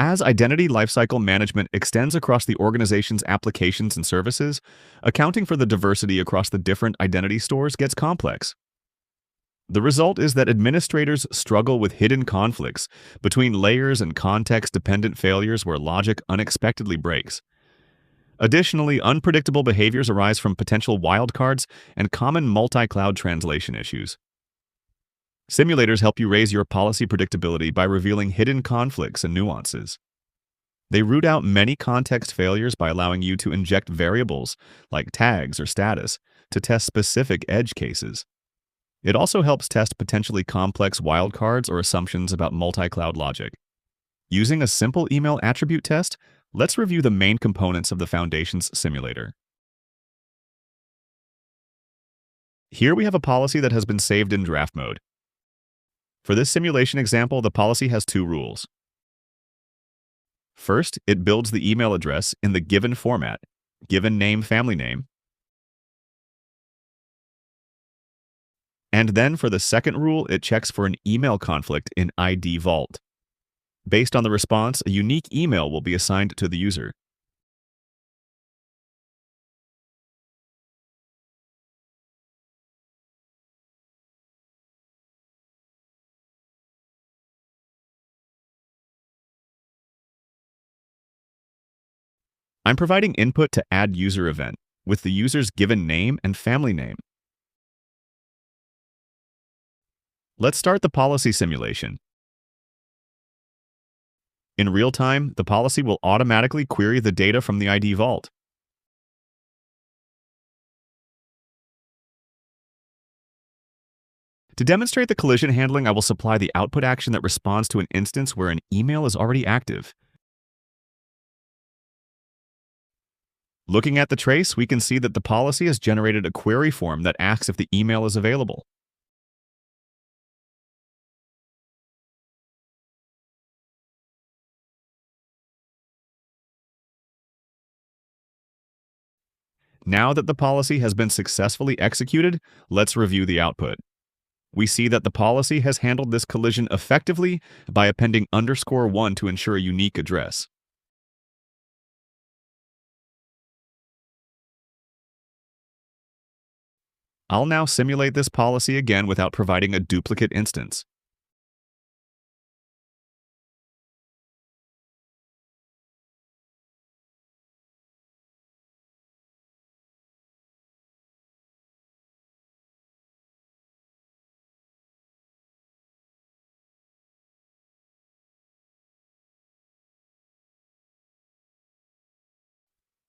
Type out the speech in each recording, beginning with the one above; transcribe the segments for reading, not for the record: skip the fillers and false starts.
As identity lifecycle management extends across the organization's applications and services, accounting for the diversity across the different identity stores gets complex. The result is that administrators struggle with hidden conflicts between layers and context-dependent failures where logic unexpectedly breaks. Additionally, unpredictable behaviors arise from potential wildcards and common multi-cloud translation issues. Simulators help you raise your policy predictability by revealing hidden conflicts and nuances. They root out many context failures by allowing you to inject variables, like tags or status, to test specific edge cases. It also helps test potentially complex wildcards or assumptions about multi-cloud logic. Using a simple email attribute test, let's review the main components of the Foundations simulator. Here we have a policy that has been saved in draft mode. For this simulation example, the policy has two rules. First, it builds the email address in the given format, given name, family name. And then for the second rule, it checks for an email conflict in ID Vault. Based on the response, a unique email will be assigned to the user. I'm providing input to add user event with the user's given name and family name. Let's start the policy simulation. In real time, the policy will automatically query the data from the ID Vault. To demonstrate the collision handling, I will supply the output action that responds to an instance where an email is already active. Looking at the trace, we can see that the policy has generated a query form that asks if the email is available. Now that the policy has been successfully executed, let's review the output. We see that the policy has handled this collision effectively by appending _1 to ensure a unique address. I'll now simulate this policy again without providing a duplicate instance.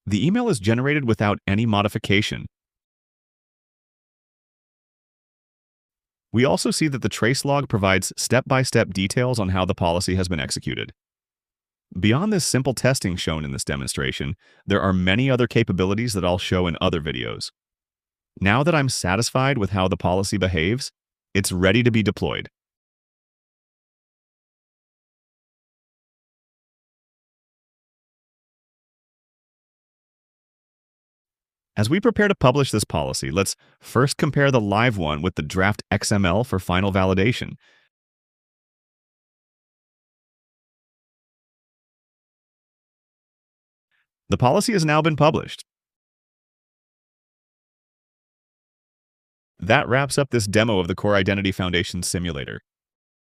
The email is generated without any modification. We also see that the trace log provides step-by-step details on how the policy has been executed. Beyond this simple testing shown in this demonstration, there are many other capabilities that I'll show in other videos. Now that I'm satisfied with how the policy behaves, it's ready to be deployed. As we prepare to publish this policy, let's first compare the live one with the draft XML for final validation. The policy has now been published. That wraps up this demo of the Core Identity Foundation simulator.